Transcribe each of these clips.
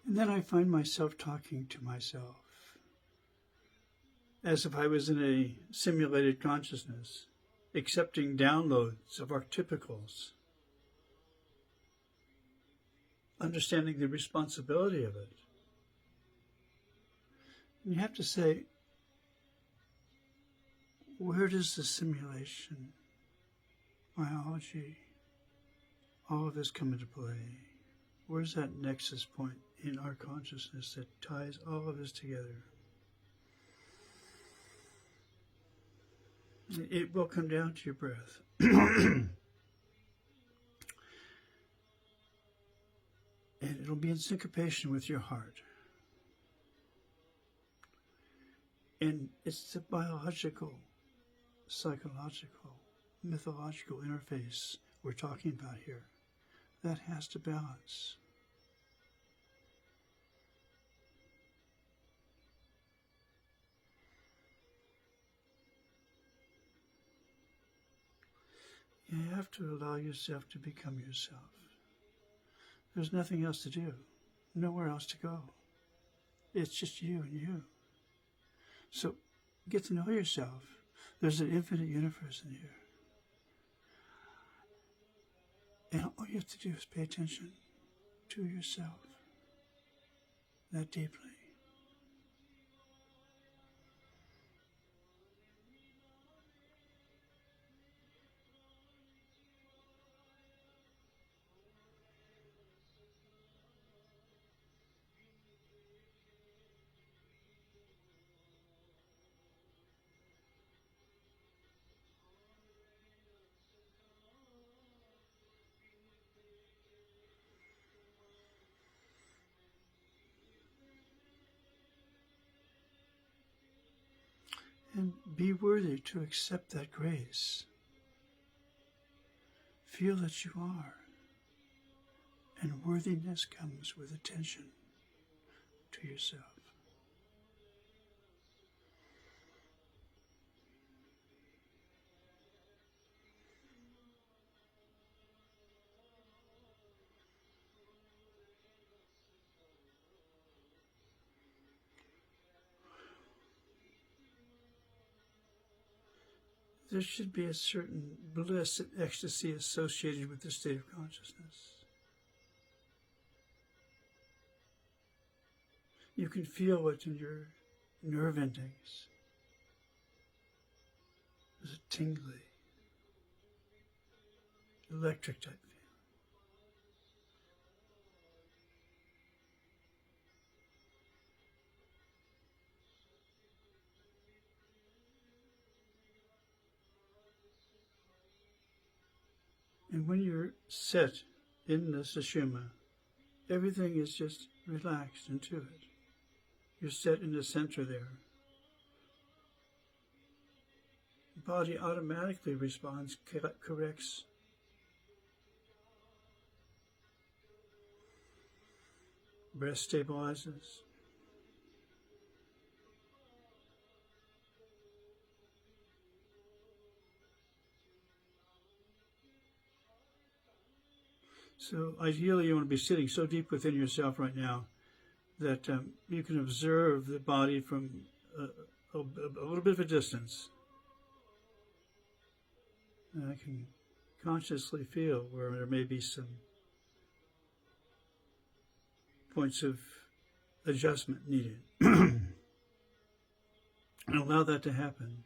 And then I find myself talking to myself as if I was in a simulated consciousness, accepting downloads of archetypicals, understanding the responsibility of it. And you have to say, where does the simulation, mythology, all of this come into play? Where's that nexus point in our consciousness that ties all of this together? It will come down to your breath. And it'll be in syncopation with your heart. And it's the biological, psychological, mythological interface we're talking about here. That has to balance. You have to allow yourself to become yourself. There's nothing else to do, nowhere else to go. It's just you and you. So get to know yourself. There's an infinite universe in here. And all you have to do is pay attention to yourself that deeply. And be worthy to accept that grace. Feel that you are. And worthiness comes with attention to yourself. There should be a certain bliss and ecstasy associated with this state of consciousness. You can feel it in your nerve endings. There's a tingly, electric type feeling. And when you're set in the sushumna, everything is just relaxed into it. You're set in the center there. The body automatically responds, corrects. Breath stabilizes. So ideally you want to be sitting so deep within yourself right now that you can observe the body from a little bit of a distance. And I can consciously feel where there may be some points of adjustment needed. And allow that to happen.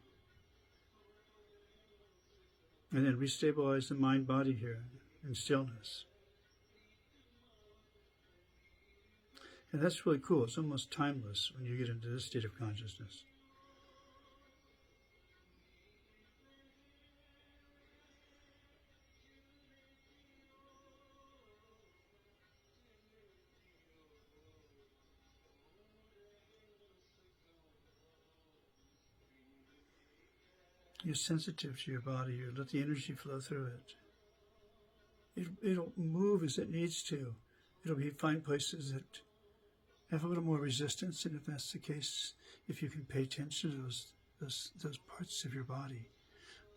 And then restabilize the mind-body here in stillness. And that's really cool. It's almost timeless when you get into this state of consciousness. You're sensitive to your body. You let the energy flow through it. It'll move as it needs to. It'll find places that have a little more resistance, and if that's the case, if you can pay attention to those parts of your body,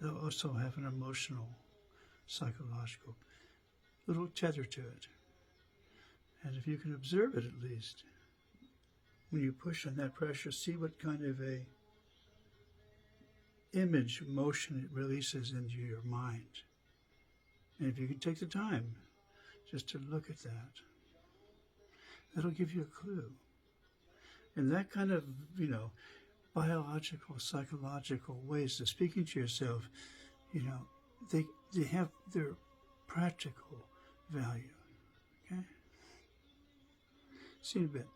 they'll also have an emotional, psychological little tether to it. And if you can observe it at least, when you push on that pressure, see what kind of a image, motion it releases into your mind. And if you can take the time just to look at that, that'll give you a clue. And that kind of, biological, psychological ways of speaking to yourself, they have their practical value. Okay? See you in a bit.